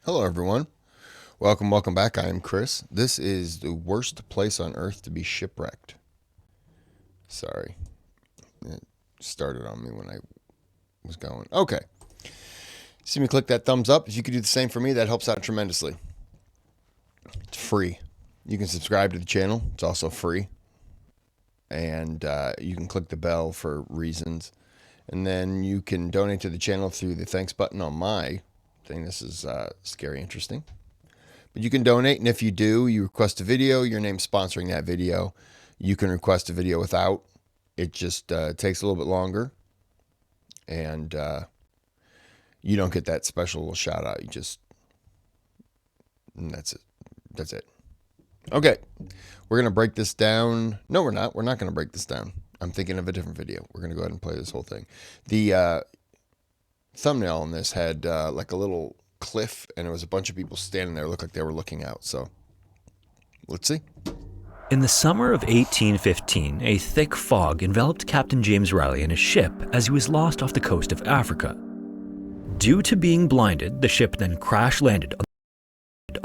Hello, everyone. Welcome back. I am Kris. This is the worst place on earth to be shipwrecked. Sorry, it started on me when I was going. Okay. See me click that thumbs up. If you could do the same for me, that helps out tremendously. It's free. You can subscribe to the channel. It's also free. And you can click the bell for reasons. And then you can donate to the channel through the thanks button on my thing. This is scary interesting. But you can donate, and if you do, you request a video, your name's sponsoring that video. You can request a video without. It just takes a little bit longer, and you don't get that special little shout out. And that's it. That's it. Okay, we're going to break this down. No, we're not. We're not going to break this down. I'm thinking of a different video. We're going to go ahead and play this whole thing. The thumbnail on this had like a little cliff, and it was a bunch of people standing there. It looked like they were looking out. So let's see. In the summer of 1815, a thick fog enveloped Captain James Riley and his ship as he was lost off the coast of Africa. Due to being blinded, the ship then crash-landed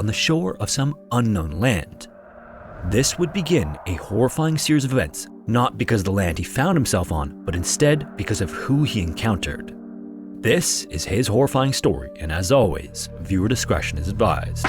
on the shore of some unknown land. This would begin a horrifying series of events, not because of the land he found himself on, but instead because of who he encountered. This is his horrifying story, and as always, viewer discretion is advised.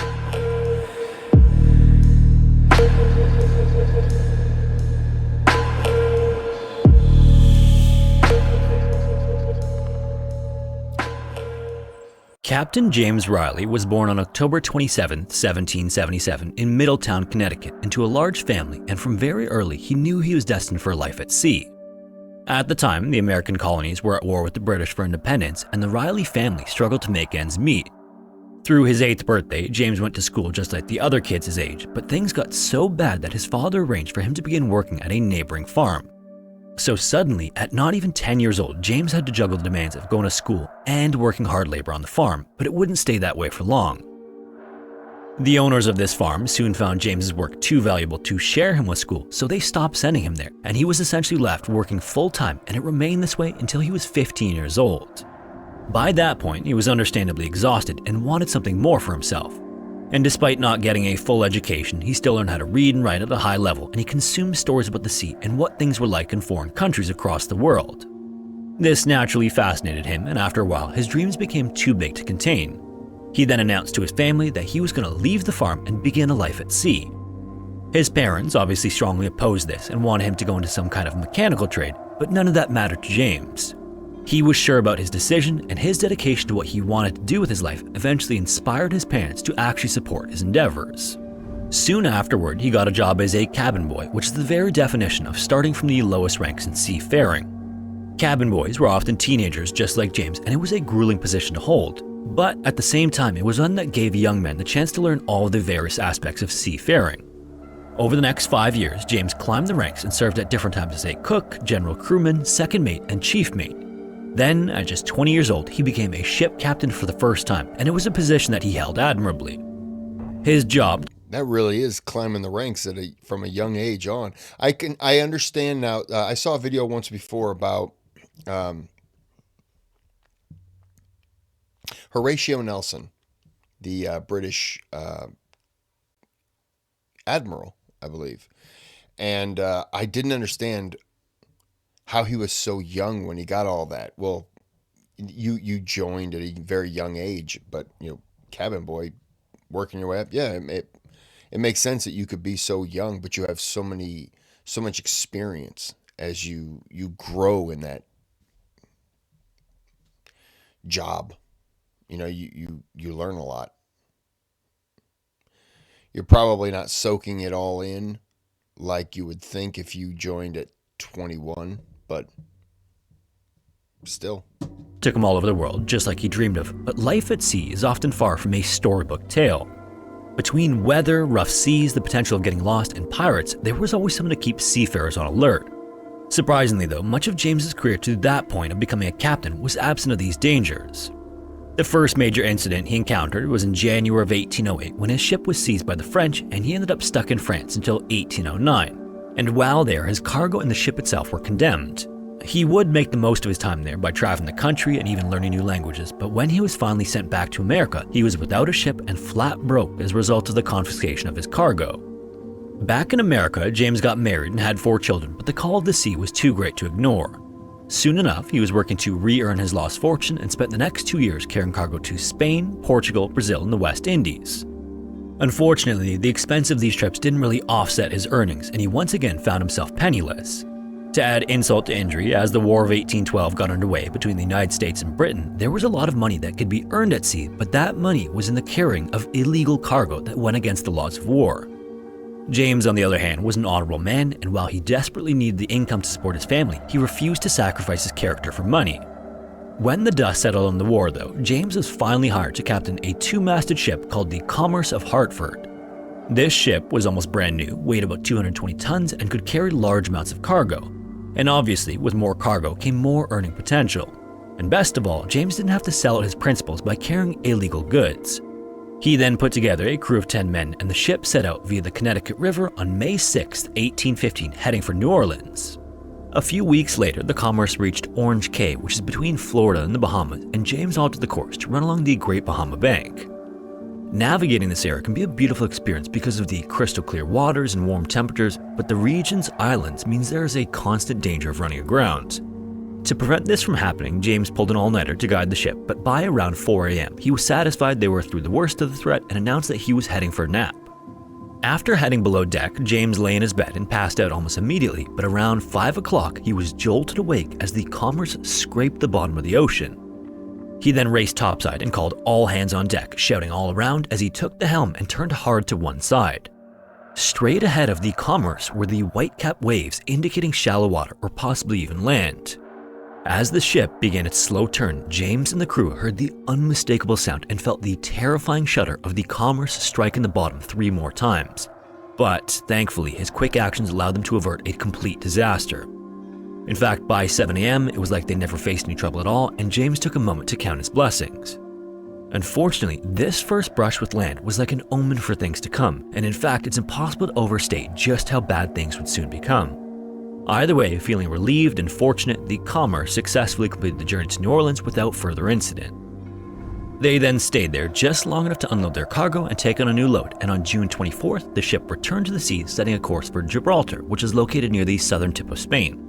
Captain James Riley was born on October 27, 1777 in Middletown, Connecticut, into a large family, and from very early he knew he was destined for a life at sea. At the time, the American colonies were at war with the British for independence, and the Riley family struggled to make ends meet. Through his 8th birthday, James went to school just like the other kids his age, but things got so bad that his father arranged for him to begin working at a neighboring farm. So suddenly, at not even 10 years old, James had to juggle the demands of going to school and working hard labor on the farm, but it wouldn't stay that way for long. The owners of this farm soon found James's work too valuable to share him with school, so they stopped sending him there, and he was essentially left working full-time, and it remained this way until he was 15 years old. By that point, he was understandably exhausted and wanted something more for himself. And despite not getting a full education, he still learned how to read and write at a high level, and he consumed stories about the sea and what things were like in foreign countries across the world. This naturally fascinated him, and after a while, his dreams became too big to contain. He then announced to his family that he was going to leave the farm and begin a life at sea. His parents obviously strongly opposed this and wanted him to go into some kind of mechanical trade, but none of that mattered to James. He was sure about his decision, and his dedication to what he wanted to do with his life eventually inspired his parents to actually support his endeavors. Soon afterward, he got a job as a cabin boy, which is the very definition of starting from the lowest ranks in seafaring. Cabin boys were often teenagers just like James, and it was a grueling position to hold. But at the same time, it was one that gave young men the chance to learn all the various aspects of seafaring. Over the next 5 years, James climbed the ranks and served at different times as a cook, general crewman, second mate, and chief mate. Then, at just 20 years old, he became a ship captain for the first time, and it was a position that he held admirably. His job... That really is climbing the ranks from a young age on. I understand now. I saw a video once before about Horatio Nelson, the British admiral, I believe. And I didn't understand how he was so young when he got all that. Well, you joined at a very young age, but cabin boy, working your way up. Yeah, it makes sense that you could be so young, but you have so much experience as you grow in that job. You learn a lot. You're probably not soaking it all in like you would think if you joined at 21, but still. Took him all over the world, just like he dreamed of, but life at sea is often far from a storybook tale. Between weather, rough seas, the potential of getting lost, and pirates, there was always someone to keep seafarers on alert. Surprisingly though, much of James's career to that point of becoming a captain was absent of these dangers. The first major incident he encountered was in January of 1808 when his ship was seized by the French and he ended up stuck in France until 1809. And while there, his cargo and the ship itself were condemned. He would make the most of his time there by traveling the country and even learning new languages, but when he was finally sent back to America, he was without a ship and flat broke as a result of the confiscation of his cargo. Back in America, James got married and had 4 children, but the call of the sea was too great to ignore. Soon enough, he was working to re-earn his lost fortune and spent the next 2 years carrying cargo to Spain, Portugal, Brazil, and the West Indies. Unfortunately, the expense of these trips didn't really offset his earnings, and he once again found himself penniless. To add insult to injury, as the War of 1812 got underway between the United States and Britain, there was a lot of money that could be earned at sea, but that money was in the carrying of illegal cargo that went against the laws of war. James, on the other hand, was an honorable man, and while he desperately needed the income to support his family, he refused to sacrifice his character for money. When the dust settled on the war, though, James was finally hired to captain a 2-masted ship called the Commerce of Hartford. This ship was almost brand new, weighed about 220 tons, and could carry large amounts of cargo. And obviously, with more cargo came more earning potential. And best of all, James didn't have to sell out his principles by carrying illegal goods. He then put together a crew of 10 men, and the ship set out via the Connecticut River on May 6, 1815, heading for New Orleans. A few weeks later, the Commerce reached Orange Cay, which is between Florida and the Bahamas, and James altered the course to run along the Great Bahama Bank. Navigating this area can be a beautiful experience because of the crystal clear waters and warm temperatures, but the region's islands means there is a constant danger of running aground. To prevent this from happening, James pulled an all-nighter to guide the ship, but by around 4 a.m., he was satisfied they were through the worst of the threat and announced that he was heading for a nap. After heading below deck, James lay in his bed and passed out almost immediately, but around 5 o'clock, he was jolted awake as the Commerce scraped the bottom of the ocean. He then raced topside and called all hands on deck, shouting all around as he took the helm and turned hard to one side. Straight ahead of the Commerce were the white-capped waves indicating shallow water or possibly even land. As the ship began its slow turn, James and the crew heard the unmistakable sound and felt the terrifying shudder of the Commerce striking the bottom 3 more times. But thankfully, his quick actions allowed them to avert a complete disaster. In fact, by 7 a.m., it was like they never faced any trouble at all, and James took a moment to count his blessings. Unfortunately, this first brush with land was like an omen for things to come, and in fact, it's impossible to overstate just how bad things would soon become. Either way, feeling relieved and fortunate, the Commerce successfully completed the journey to New Orleans without further incident. They then stayed there just long enough to unload their cargo and take on a new load, and on June 24th, the ship returned to the sea, setting a course for Gibraltar, which is located near the southern tip of Spain.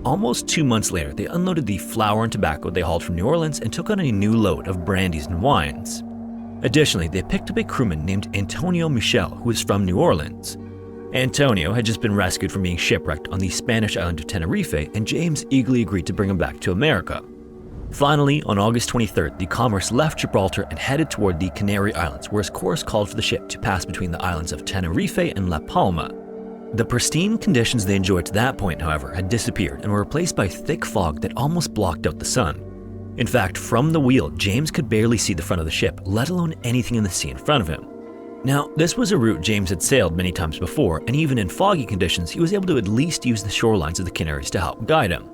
Almost 2 months later, they unloaded the flour and tobacco they hauled from New Orleans and took on a new load of brandies and wines. Additionally, they picked up a crewman named Antonio Michel, who was from New Orleans. Antonio had just been rescued from being shipwrecked on the Spanish island of Tenerife, and James eagerly agreed to bring him back to America. Finally, on August 23rd, the Commerce left Gibraltar and headed toward the Canary Islands, where its course called for the ship to pass between the islands of Tenerife and La Palma. The pristine conditions they enjoyed to that point, however, had disappeared and were replaced by thick fog that almost blocked out the sun. In fact, from the wheel, James could barely see the front of the ship, let alone anything in the sea in front of him. Now, this was a route James had sailed many times before, and even in foggy conditions, he was able to at least use the shorelines of the Canaries to help guide him.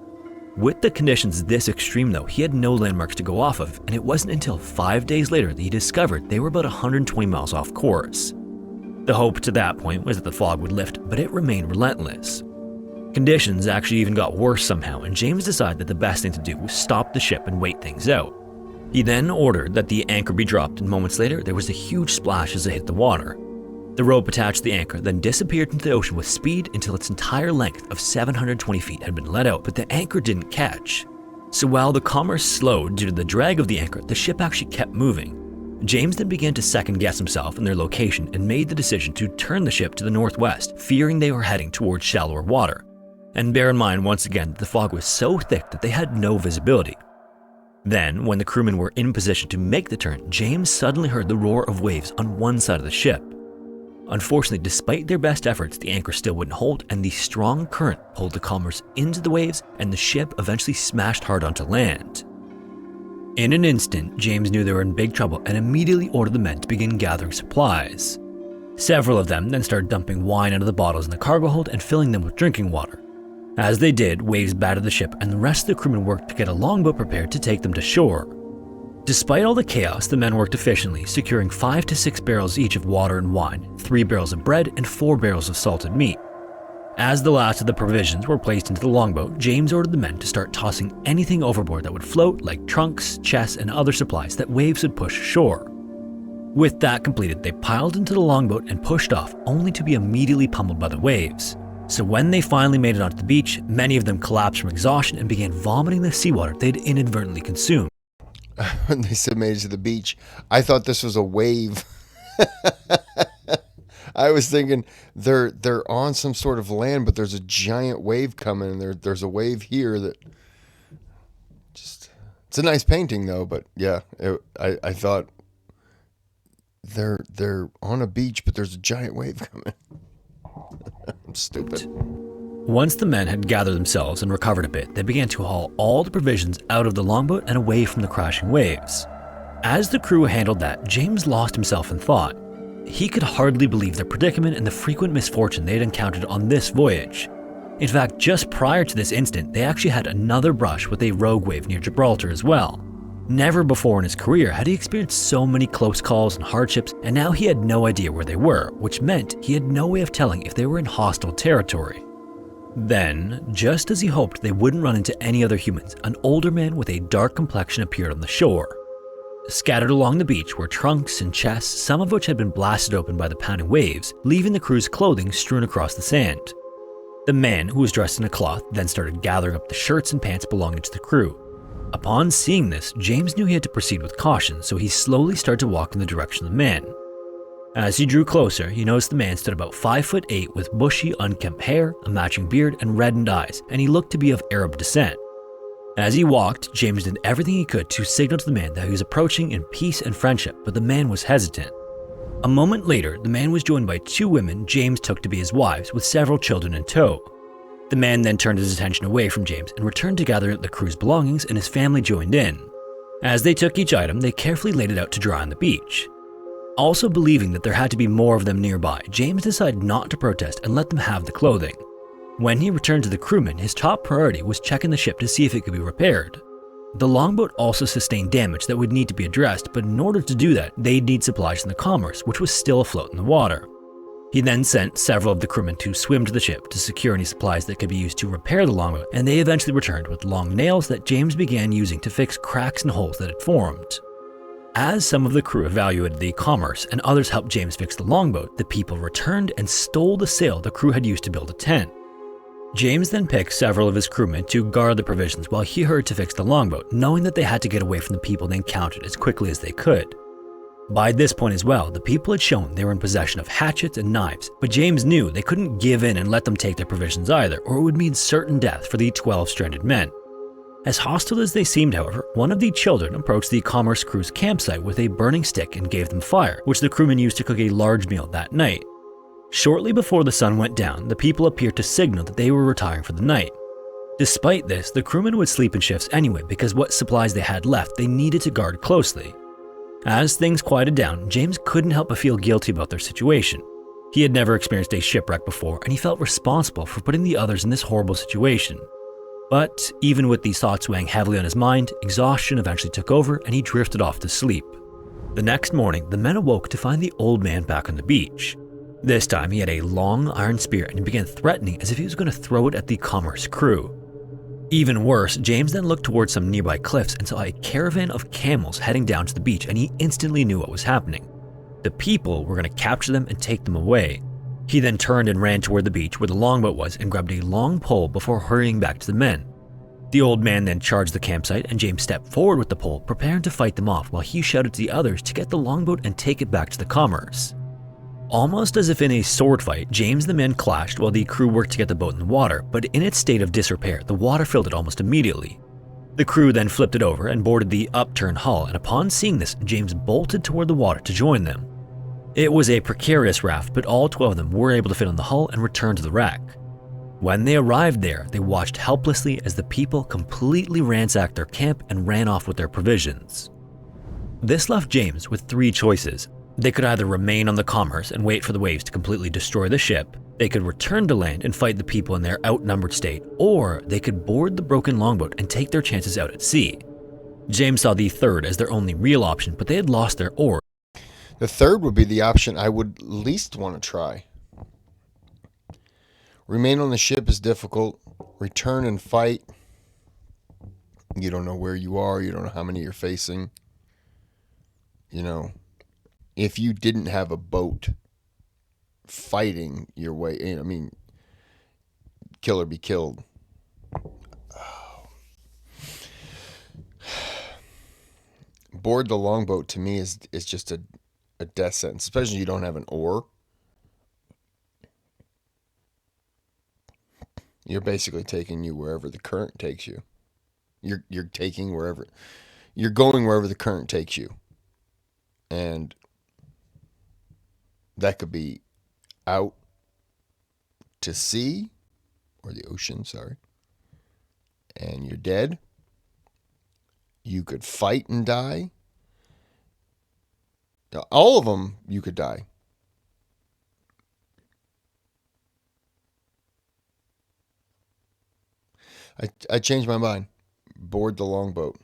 With the conditions this extreme though, he had no landmarks to go off of, and it wasn't until 5 days later that he discovered they were about 120 miles off course. The hope to that point was that the fog would lift, but it remained relentless. Conditions actually even got worse somehow, and James decided that the best thing to do was stop the ship and wait things out. He then ordered that the anchor be dropped, and moments later there was a huge splash as it hit the water. The rope attached to the anchor then disappeared into the ocean with speed until its entire length of 720 feet had been let out, but the anchor didn't catch. So while the Commerce slowed due to the drag of the anchor, the ship actually kept moving. James then began to second-guess himself and their location and made the decision to turn the ship to the northwest, fearing they were heading towards shallower water. And bear in mind once again that the fog was so thick that they had no visibility. Then, when the crewmen were in position to make the turn, James suddenly heard the roar of waves on one side of the ship. Unfortunately, despite their best efforts, the anchor still wouldn't hold, and the strong current pulled the Commerce into the waves, and the ship eventually smashed hard onto land. In an instant, James knew they were in big trouble and immediately ordered the men to begin gathering supplies. Several of them then started dumping wine out of the bottles in the cargo hold and filling them with drinking water. As they did, waves battered the ship, and the rest of the crewmen worked to get a longboat prepared to take them to shore. Despite all the chaos, the men worked efficiently, securing 5 to 6 barrels each of water and wine, 3 barrels of bread, and 4 barrels of salted meat. As the last of the provisions were placed into the longboat, James ordered the men to start tossing anything overboard that would float, like trunks, chests, and other supplies that waves would push ashore. With that completed, they piled into the longboat and pushed off, only to be immediately pummeled by the waves. So when they finally made it onto the beach, many of them collapsed from exhaustion and began vomiting the seawater they'd inadvertently consumed. When they said made it to the beach, I thought this was a wave. I was thinking they're on some sort of land, but there's a giant wave coming, and there's a wave here that just, it's a nice painting though, but yeah, I thought they're on a beach, but there's a giant wave coming. I'm stupid. Once the men had gathered themselves and recovered a bit, they began to haul all the provisions out of the longboat and away from the crashing waves. As the crew handled that, James lost himself in thought. He could hardly believe their predicament and the frequent misfortune they had encountered on this voyage. In fact, just prior to this incident, they actually had another brush with a rogue wave near Gibraltar as well. Never before in his career had he experienced so many close calls and hardships, and now he had no idea where they were, which meant he had no way of telling if they were in hostile territory. Then, just as he hoped they wouldn't run into any other humans, an older man with a dark complexion appeared on the shore. Scattered along the beach were trunks and chests, some of which had been blasted open by the pounding waves, leaving the crew's clothing strewn across the sand. The man, who was dressed in a cloth, then started gathering up the shirts and pants belonging to the crew. Upon seeing this, James knew he had to proceed with caution, so he slowly started to walk in the direction of the man. As he drew closer, he noticed the man stood about 5'8" with bushy, unkempt hair, a matching beard, and reddened eyes, and he looked to be of Arab descent. As he walked, James did everything he could to signal to the man that he was approaching in peace and friendship, but the man was hesitant. A moment later, the man was joined by two women James took to be his wives, with several children in tow. The man then turned his attention away from James and returned to gather the crew's belongings, and his family joined in. As they took each item, they carefully laid it out to dry on the beach. Also believing that there had to be more of them nearby, James decided not to protest and let them have the clothing. When he returned to the crewmen, his top priority was checking the ship to see if it could be repaired. The longboat also sustained damage that would need to be addressed, but in order to do that, they'd need supplies from the Commerce, which was still afloat in the water. He then sent several of the crewmen to swim to the ship to secure any supplies that could be used to repair the longboat, and they eventually returned with long nails that James began using to fix cracks and holes that had formed. As some of the crew evaluated the Commerce and others helped James fix the longboat, the people returned and stole the sail the crew had used to build a tent. James then picked several of his crewmen to guard the provisions while he hurried to fix the longboat, knowing that they had to get away from the people they encountered as quickly as they could. By this point as well, the people had shown they were in possession of hatchets and knives, but James knew they couldn't give in and let them take their provisions either, or it would mean certain death for the 12 stranded men. As hostile as they seemed, however, one of the children approached the Commerce crew's campsite with a burning stick and gave them fire, which the crewmen used to cook a large meal that night. Shortly before the sun went down, the people appeared to signal that they were retiring for the night. Despite this, the crewmen would sleep in shifts anyway because what supplies they had left they needed to guard closely. As things quieted down, James couldn't help but feel guilty about their situation. He had never experienced a shipwreck before, and he felt responsible for putting the others in this horrible situation. But even with these thoughts weighing heavily on his mind, exhaustion eventually took over and he drifted off to sleep. The next morning, the men awoke to find the old man back on the beach. This time, he had a long iron spear and he began threatening as if he was going to throw it at the Commerce crew. Even worse, James then looked towards some nearby cliffs and saw a caravan of camels heading down to the beach, and he instantly knew what was happening. The people were going to capture them and take them away. He then turned and ran toward the beach where the longboat was and grabbed a long pole before hurrying back to the men. The old man then charged the campsite and James stepped forward with the pole, preparing to fight them off while he shouted to the others to get the longboat and take it back to the Commerce. Almost as if in a sword fight, James and the men clashed while the crew worked to get the boat in the water, but in its state of disrepair, the water filled it almost immediately. The crew then flipped it over and boarded the upturned hull, and upon seeing this, James bolted toward the water to join them. It was a precarious raft, but all 12 of them were able to fit on the hull and return to the wreck. When they arrived there, they watched helplessly as the people completely ransacked their camp and ran off with their provisions. This left James with three choices. They could either remain on the Commerce and wait for the waves to completely destroy the ship, they could return to land and fight the people in their outnumbered state, or they could board the broken longboat and take their chances out at sea. James saw the third as their only real option, but they had lost their oars. The third would be the option I would least want to try. Remain on the ship is difficult. Return and fight. You don't know where you are. You don't know how many you're facing. You know, if you didn't have a boat fighting your way in, I mean, kill or be killed. Board the longboat to me is just a death sentence, especially if you don't have an oar. You're basically taking you wherever the current takes you. You're going wherever the current takes you. And that could be out to sea or the ocean, sorry. And you're dead. You could fight and die. All of them, you could die. I changed my mind. Board the longboat.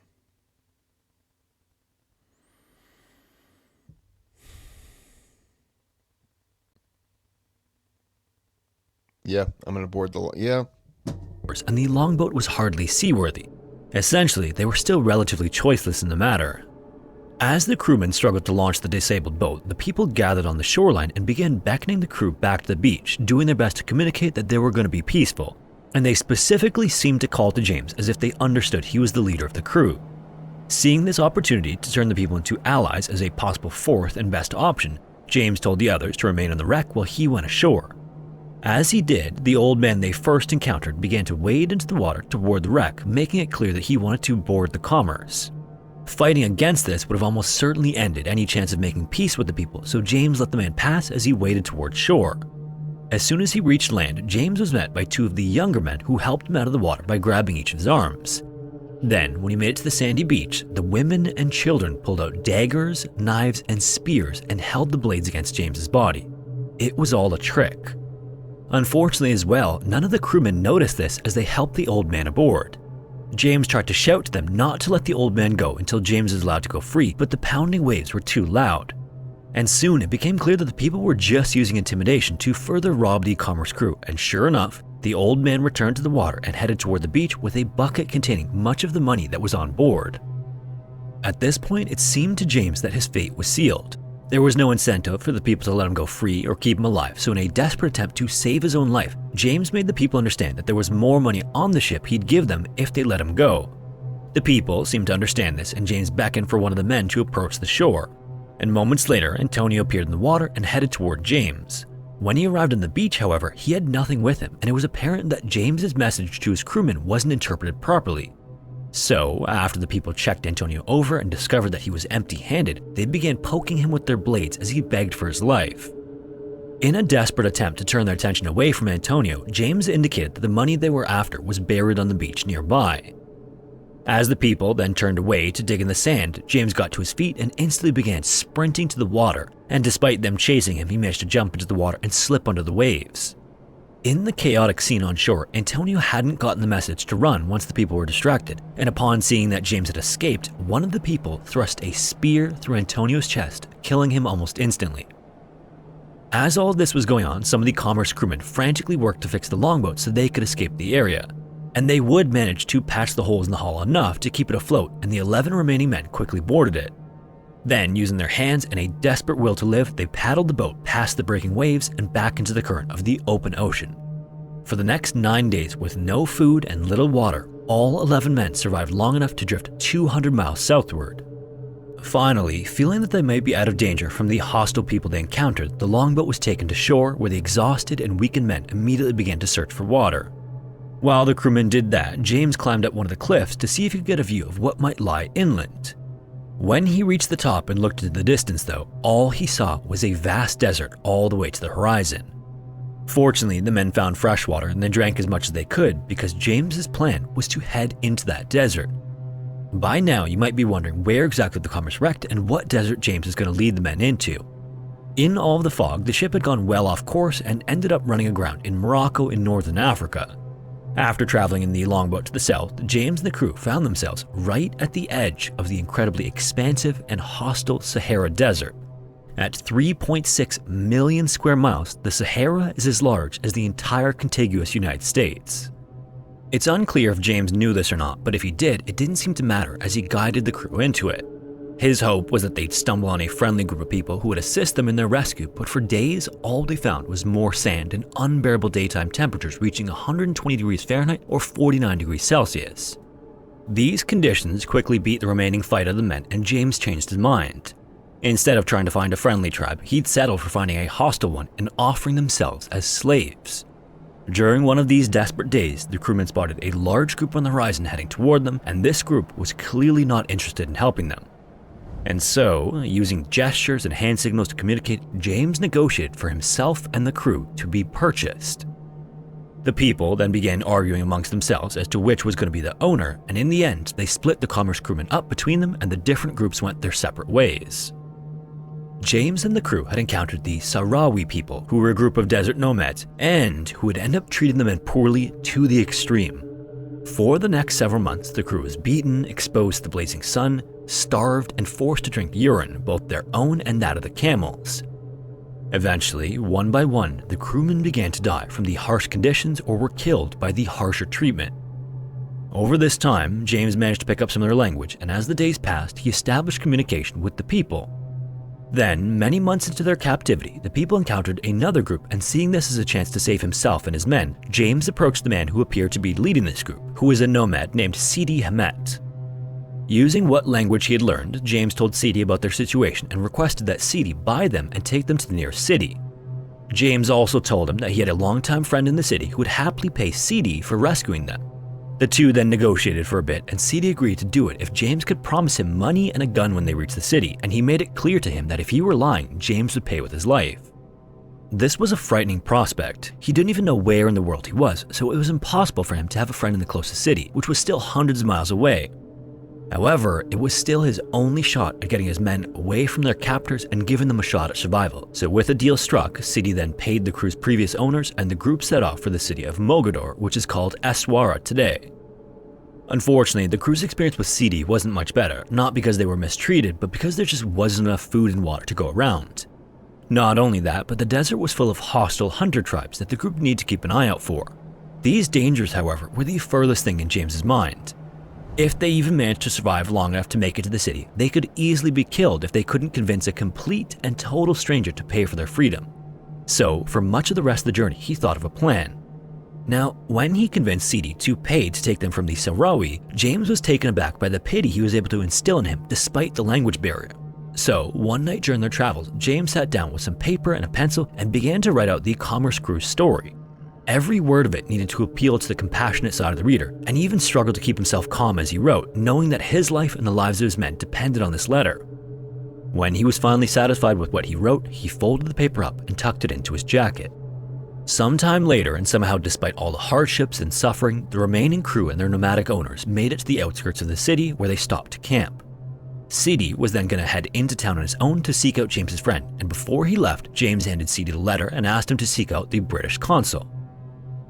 Yeah, I'm going to board the... Yeah. And the longboat was hardly seaworthy. Essentially, they were still relatively choiceless in the matter. As the crewmen struggled to launch the disabled boat, the people gathered on the shoreline and began beckoning the crew back to the beach, doing their best to communicate that they were going to be peaceful. And they specifically seemed to call to James as if they understood he was the leader of the crew. Seeing this opportunity to turn the people into allies as a possible fourth and best option, James told the others to remain on the wreck while he went ashore. As he did, the old man they first encountered began to wade into the water toward the wreck, making it clear that he wanted to board the Commerce. Fighting against this would have almost certainly ended any chance of making peace with the people, so James let the man pass as he waded toward shore. As soon as he reached land, James was met by two of the younger men who helped him out of the water by grabbing each of his arms. Then, when he made it to the sandy beach, the women and children pulled out daggers, knives, and spears and held the blades against James's body. It was all a trick. Unfortunately as well, none of the crewmen noticed this as they helped the old man aboard. James tried to shout to them not to let the old man go until James was allowed to go free, but the pounding waves were too loud. And soon it became clear that the people were just using intimidation to further rob the Commerce crew, and sure enough, the old man returned to the water and headed toward the beach with a bucket containing much of the money that was on board. At this point, it seemed to James that his fate was sealed. There was no incentive for the people to let him go free or keep him alive, so in a desperate attempt to save his own life, James made the people understand that there was more money on the ship he'd give them if they let him go. The people seemed to understand this, and James beckoned for one of the men to approach the shore. And moments later, Antonio appeared in the water and headed toward James. When he arrived on the beach, however, he had nothing with him, and it was apparent that James's message to his crewmen wasn't interpreted properly. So, after the people checked Antonio over and discovered that he was empty-handed, they began poking him with their blades as he begged for his life. In a desperate attempt to turn their attention away from Antonio, James indicated that the money they were after was buried on the beach nearby. As the people then turned away to dig in the sand, James got to his feet and instantly began sprinting to the water, and despite them chasing him, he managed to jump into the water and slip under the waves. In the chaotic scene on shore, Antonio hadn't gotten the message to run once the people were distracted, and upon seeing that James had escaped, one of the people thrust a spear through Antonio's chest, killing him almost instantly. As all this was going on, some of the Commerce crewmen frantically worked to fix the longboat so they could escape the area. And they would manage to patch the holes in the hull enough to keep it afloat, and the 11 remaining men quickly boarded it. Then, using their hands and a desperate will to live, they paddled the boat past the breaking waves and back into the current of the open ocean. For the next 9 days, with no food and little water, all 11 men survived long enough to drift 200 miles southward. Finally, feeling that they might be out of danger from the hostile people they encountered, the longboat was taken to shore, where the exhausted and weakened men immediately began to search for water. While the crewmen did that, James climbed up one of the cliffs to see if he could get a view of what might lie inland. When he reached the top and looked into the distance though, all he saw was a vast desert all the way to the horizon. Fortunately, the men found fresh water and they drank as much as they could because James's plan was to head into that desert. By now, you might be wondering where exactly the Commerce wrecked and what desert James is going to lead the men into. In all of the fog, the ship had gone well off course and ended up running aground in Morocco in northern Africa. After traveling in the longboat to the south, James and the crew found themselves right at the edge of the incredibly expansive and hostile Sahara Desert. At 3.6 million square miles, the Sahara is as large as the entire contiguous United States. It's unclear if James knew this or not, but if he did, it didn't seem to matter as he guided the crew into it. His hope was that they'd stumble on a friendly group of people who would assist them in their rescue, but for days, all they found was more sand and unbearable daytime temperatures reaching 120 degrees Fahrenheit or 49 degrees Celsius. These conditions quickly beat the remaining fight of the men, and James changed his mind. Instead of trying to find a friendly tribe, he'd settled for finding a hostile one and offering themselves as slaves. During one of these desperate days, the crewmen spotted a large group on the horizon heading toward them, and this group was clearly not interested in helping them. And so, using gestures and hand signals to communicate, James negotiated for himself and the crew to be purchased. The people then began arguing amongst themselves as to which was going to be the owner, and in the end, they split the commerce crewmen up between them and the different groups went their separate ways. James and the crew had encountered the Sahrawi people, who were a group of desert nomads, and who would end up treating the men poorly to the extreme. For the next several months, the crew was beaten, exposed to the blazing sun, starved, and forced to drink urine, both their own and that of the camels. Eventually, one by one, the crewmen began to die from the harsh conditions or were killed by the harsher treatment. Over this time, James managed to pick up some of their language, and as the days passed, he established communication with the people. Then, many months into their captivity, the people encountered another group, and seeing this as a chance to save himself and his men, James approached the man who appeared to be leading this group, who was a nomad named Sidi Hamet. Using what language he had learned, James told Sidi about their situation and requested that Sidi buy them and take them to the nearest city. James also told him that he had a longtime friend in the city who would happily pay Sidi for rescuing them. The two then negotiated for a bit, and Sidi agreed to do it if James could promise him money and a gun when they reached the city, and he made it clear to him that if he were lying, James would pay with his life. This was a frightening prospect. He didn't even know where in the world he was, so it was impossible for him to have a friend in the closest city, which was still hundreds of miles away. However, it was still his only shot at getting his men away from their captors and giving them a shot at survival. So with a deal struck, Sidi then paid the crew's previous owners and the group set off for the city of Mogador, which is called Essaouira today. Unfortunately, the crew's experience with Sidi wasn't much better, not because they were mistreated, but because there just wasn't enough food and water to go around. Not only that, but the desert was full of hostile hunter tribes that the group needed to keep an eye out for. These dangers, however, were the furthest thing in James's mind. If they even managed to survive long enough to make it to the city, they could easily be killed if they couldn't convince a complete and total stranger to pay for their freedom. So, for much of the rest of the journey, he thought of a plan. Now, when he convinced Sidi to pay to take them from the Sahrawi, James was taken aback by the pity he was able to instill in him despite the language barrier. So, one night during their travels, James sat down with some paper and a pencil and began to write out the commerce crew's story. Every word of it needed to appeal to the compassionate side of the reader, and he even struggled to keep himself calm as he wrote, knowing that his life and the lives of his men depended on this letter. When he was finally satisfied with what he wrote, he folded the paper up and tucked it into his jacket. Sometime later, and somehow despite all the hardships and suffering, the remaining crew and their nomadic owners made it to the outskirts of the city where they stopped to camp. Sidi was then going to head into town on his own to seek out James's friend, and before he left, James handed Sidi the letter and asked him to seek out the British consul.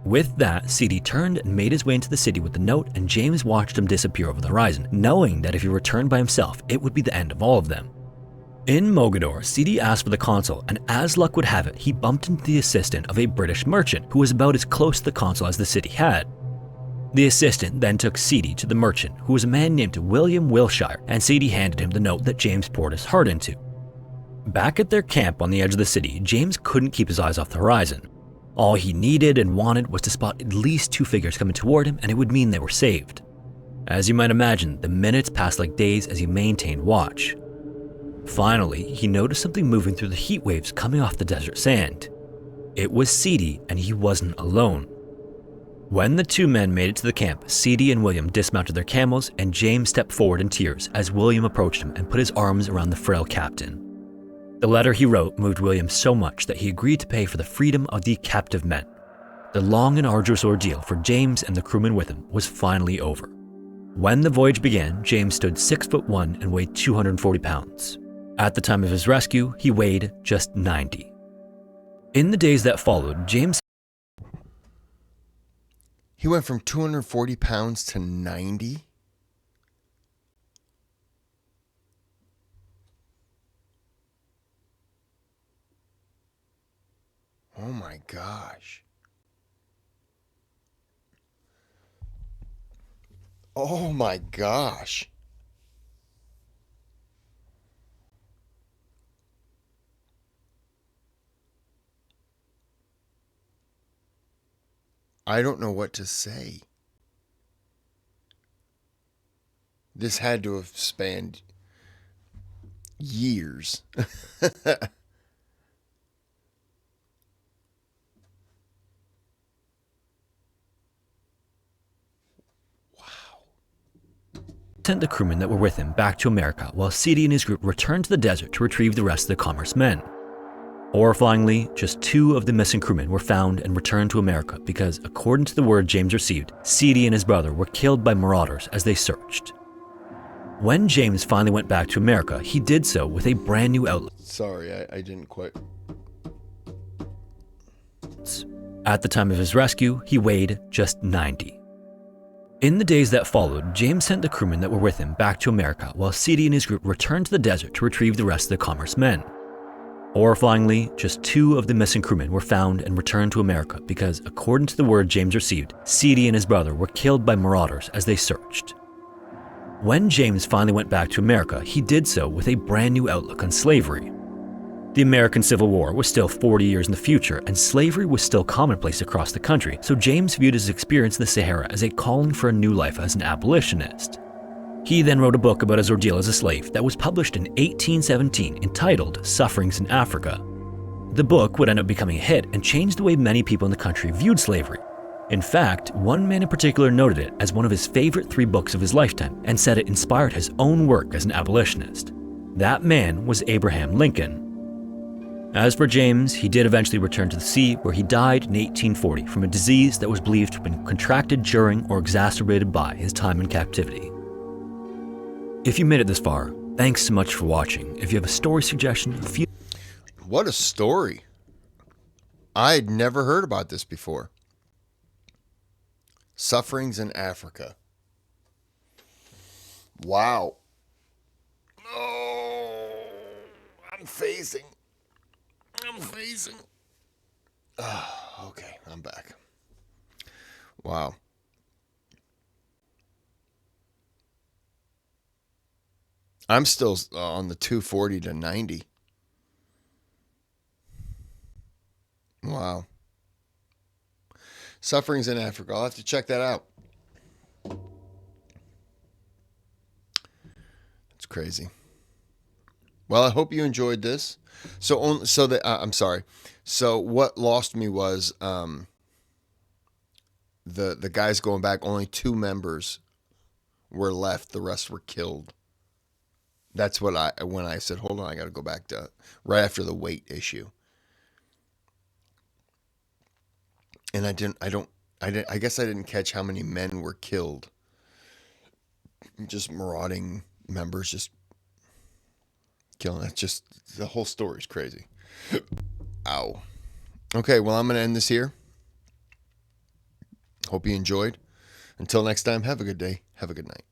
With that, Sidi turned and made his way into the city with the note, and James watched him disappear over the horizon, knowing that if he returned by himself, it would be the end of all of them. In Mogador, Sidi asked for the consul, and as luck would have it, he bumped into the assistant of a British merchant who was about as close to the consul as the city had. The assistant then took Sidi to the merchant, who was a man named William Wilshire, and Sidi handed him the note that James poured his heart into. Back at their camp on the edge of the city, James couldn't keep his eyes off the horizon. All he needed and wanted was to spot at least two figures coming toward him, and it would mean they were saved. As you might imagine, the minutes passed like days as he maintained watch. Finally, he noticed something moving through the heat waves coming off the desert sand. It was Sidi, and he wasn't alone. When the two men made it to the camp, Sidi and William dismounted their camels, and James stepped forward in tears as William approached him and put his arms around the frail captain. The letter he wrote moved William so much that he agreed to pay for the freedom of the captive men. The long and arduous ordeal for James and the crewmen with him was finally over. When the voyage began, James stood 6'1" and weighed 240 pounds. At the time of his rescue, he weighed just 90. In the days that followed, James... He went from 240 pounds to 90? Oh my gosh. Oh my gosh. I don't know what to say. This had to have spanned years. Sent the crewmen that were with him back to America while Seedy and his group returned to the desert to retrieve the rest of the Commerce men. Horrifyingly, just 2 of the missing crewmen were found and returned to America because, according to the word James received, Seedy and his brother were killed by marauders as they searched. When James finally went back to America, he did so with a brand new outlook. Sorry, I didn't quite. At the time of his rescue, he weighed just 90. In the days that followed, James sent the crewmen that were with him back to America while Seedy and his group returned to the desert to retrieve the rest of the Commerce men. Horrifyingly, just 2 of the missing crewmen were found and returned to America because, according to the word James received, Seedy and his brother were killed by marauders as they searched. When James finally went back to America, he did so with a brand new outlook on slavery. The American Civil War was still 40 years in the future, and slavery was still commonplace across the country, so James viewed his experience in the Sahara as a calling for a new life as an abolitionist. He then wrote a book about his ordeal as a slave that was published in 1817 entitled Sufferings in Africa. The book would end up becoming a hit and changed the way many people in the country viewed slavery. In fact, one man in particular noted it as one of his favorite 3 books of his lifetime and said it inspired his own work as an abolitionist. That man was Abraham Lincoln. As for James, he did eventually return to the sea, where he died in 1840 from a disease that was believed to have been contracted during or exacerbated by his time in captivity. If you made it this far, thanks so much for watching. If you have a story suggestion, What a story. I'd never heard about this before. Sufferings in Africa. Wow. Oh, I'm phasing. Oh, okay, I'm back. Wow. I'm still on the 240 to 90. Wow. Sufferings in Africa. I'll have to check that out. It's crazy. Well, I hope you enjoyed this. I'm sorry. So what lost me was the guys going back. Only 2 members were left. The rest were killed. That's when I said, hold on, I got to go back to right after the weight issue. And I guess I didn't catch how many men were killed. Just marauding members, just killing. That's just, the whole story's crazy. Ow. Okay, well, I'm going to end this here. Hope you enjoyed. Until next time, have a good day. Have a good night.